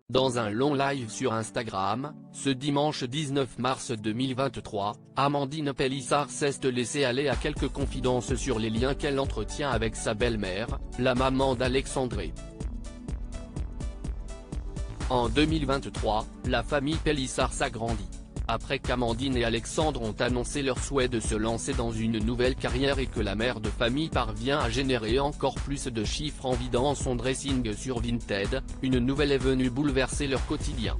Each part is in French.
Dans un long live sur Instagram, ce dimanche 19 mars 2023, Amandine Pélissard s'est laissée aller à quelques confidences sur les liens qu'elle entretient avec sa belle-mère, la maman d'Alexandré. En 2023, la famille Pélissard s'agrandit. Après qu'Amandine et Alexandre ont annoncé leur souhait de se lancer dans une nouvelle carrière et que la mère de famille parvient à générer encore plus de chiffres en vidant son dressing sur Vinted, une nouvelle est venue bouleverser leur quotidien.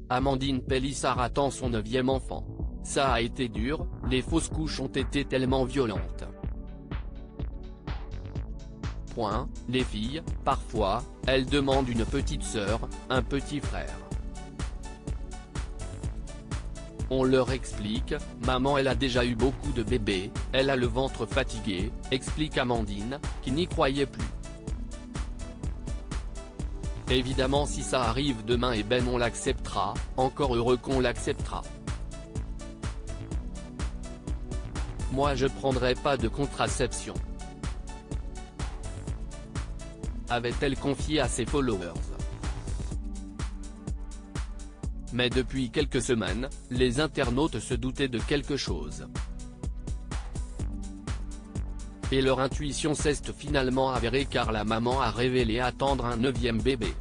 Amandine Pélissard attend son 9e enfant. Ça a été dur, les fausses couches ont été tellement violentes. Les filles, parfois, elles demandent une petite sœur, un petit frère. On leur explique, maman elle a déjà eu beaucoup de bébés, elle a le ventre fatigué, explique Amandine, qui n'y croyait plus. Évidemment si ça arrive demain on l'acceptera, encore heureux qu'on l'acceptera. Moi je prendrai pas de contraception. Avait-elle confié à ses followers. Mais depuis quelques semaines, les internautes se doutaient de quelque chose. Et leur intuition s'est finalement avérée car la maman a révélé attendre un 9e bébé.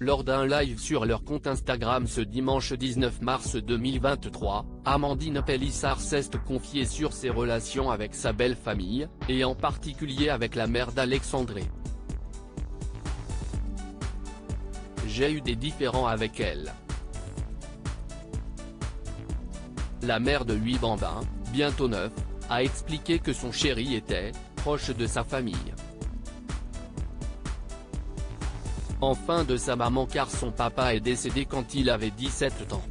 Lors d'un live sur leur compte Instagram ce dimanche 19 mars 2023, Amandine Pélissard s'est confiée sur ses relations avec sa belle famille, et en particulier avec la mère d'Alexandré. J'ai eu des différends avec elle. La mère de 8 bambins, bientôt 9, a expliqué que son chéri était proche de sa famille. Enfin de sa maman car son papa est décédé quand il avait 17 ans.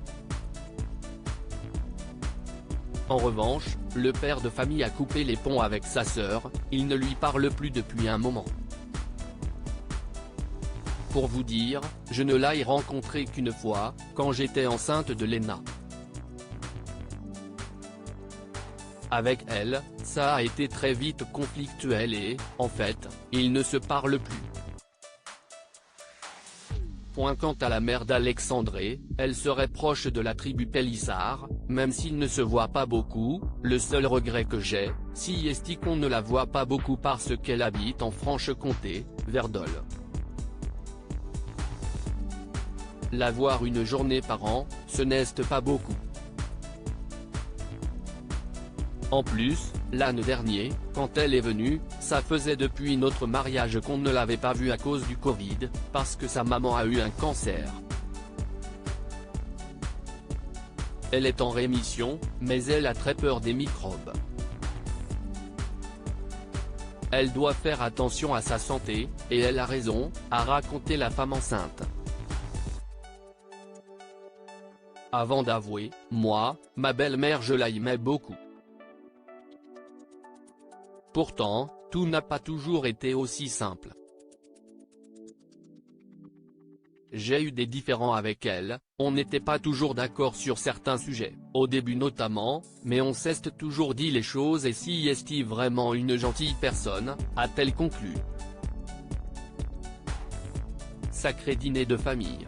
En revanche, le père de famille a coupé les ponts avec sa sœur, il ne lui parle plus depuis un moment. Pour vous dire, je ne l'ai rencontrée qu'une fois, quand j'étais enceinte de Léna. Avec elle, ça a été très vite conflictuel et, en fait, ils ne se parlent plus. Quant à la mère d'Alexandré, elle serait proche de la tribu Pélissard, même s'ils ne se voient pas beaucoup, le seul regret que j'ai, c'est qu'on ne la voit pas beaucoup parce qu'elle habite en Franche-Comté, vers Dole. La voir une journée par an, ce n'est pas beaucoup. En plus, l'année dernière, quand elle est venue, ça faisait depuis notre mariage qu'on ne l'avait pas vue à cause du Covid, parce que sa maman a eu un cancer. Elle est en rémission, mais elle a très peur des microbes. Elle doit faire attention à sa santé, et elle a raison, a raconté la femme enceinte. Avant d'avouer, moi, ma belle-mère je l'aimais beaucoup. Pourtant, tout n'a pas toujours été aussi simple. J'ai eu des différends avec elle, on n'était pas toujours d'accord sur certains sujets, au début notamment, mais on s'est toujours dit les choses et si est vraiment une gentille personne, a-t-elle conclu. Sacré dîner de famille.